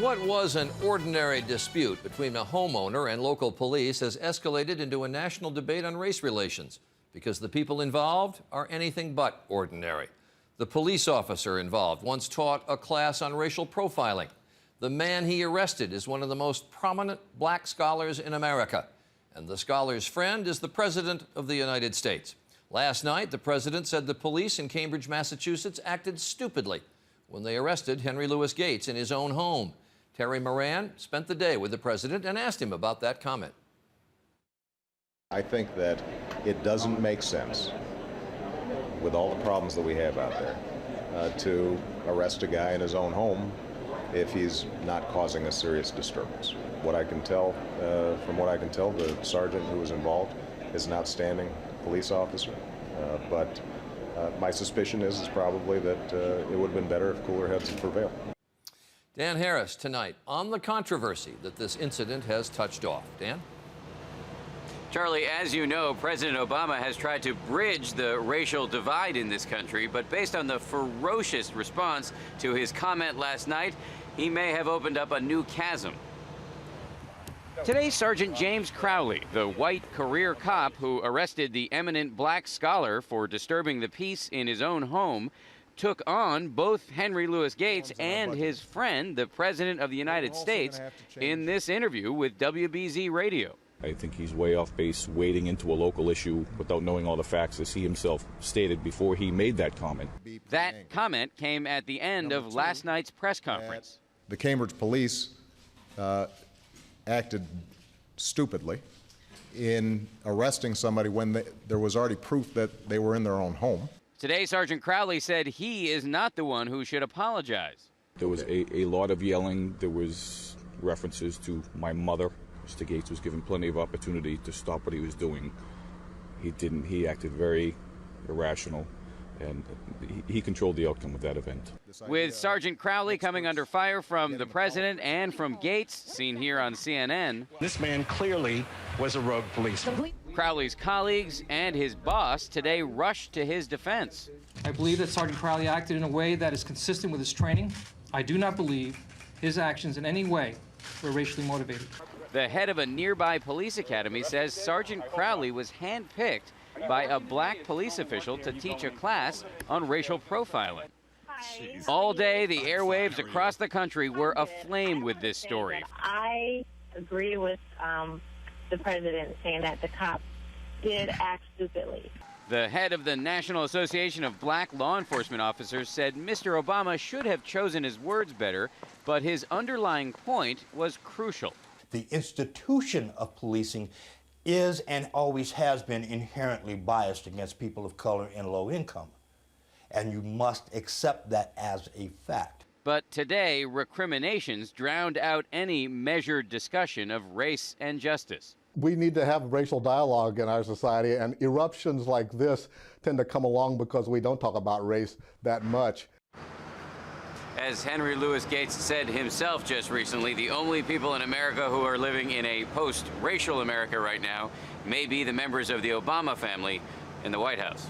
What was an ordinary dispute between a homeowner and local police has escalated into a national debate on race relations because the people involved are anything but ordinary. The police officer involved once taught a class on racial profiling. The man he arrested is one of the most prominent black scholars in America, and the scholar's friend is the President of the United States. Last night, the president said the police in Cambridge, Massachusetts acted stupidly when they arrested Henry Louis Gates in his own home. Terry Moran spent the day with the president and asked him about that comment. I think that it doesn't make sense, with all the problems that we have out there, to arrest a guy in his own home if he's not causing a serious disturbance. What I can tell, from what I can tell, the sergeant who was involved is an outstanding police officer, but my suspicion is probably that it would have been better if cooler heads had prevailed. Dan Harris tonight on the controversy that this incident has touched off. Dan? Charlie, as you know, President Obama has tried to bridge the racial divide in this country, but based on the ferocious response to his comment last night, he may have opened up a new chasm. Today, Sergeant James Crowley, the white career cop who arrested the eminent black scholar for disturbing the peace in his own home, took on both Henry Louis Gates and his friend, the President of the United States, in this interview with WBZ Radio. I think he's way off base, wading into a local issue without knowing all the facts, as he himself stated before he made that comment. That comment came at the end of last night's press conference. The Cambridge police acted stupidly in arresting somebody when there was already proof that they were in their own home. Today, Sergeant Crowley said he is not the one who should apologize. There was a lot of yelling. There was references to my mother. Mr. Gates was given plenty of opportunity to stop what he was doing. He didn't. He acted very irrational, and he controlled the outcome of that event. With Sergeant Crowley coming under fire from the president and from Gates, seen here on CNN. This man clearly was a rogue policeman. Crowley's colleagues and his boss today rushed to his defense. I believe that Sergeant Crowley acted in a way that is consistent with his training. I do not believe his actions in any way were racially motivated. The head of a nearby police academy says Sergeant Crowley was handpicked by a black police official to teach a class on racial profiling. All day, the airwaves across the country were aflame with this story. I agree with the president saying that the cop did act stupidly. The head of the National Association of Black Law Enforcement Officers said Mr. Obama should have chosen his words better, but his underlying point was crucial. The institution of policing is and always has been inherently biased against people of color and low income. And you must accept that as a fact. But today, recriminations drowned out any measured discussion of race and justice. We need to have racial dialogue in our society, and eruptions like this tend to come along because we don't talk about race that much. As Henry Louis Gates said himself just recently, the only people in America who are living in a post-racial America right now may be the members of the Obama family in the White House.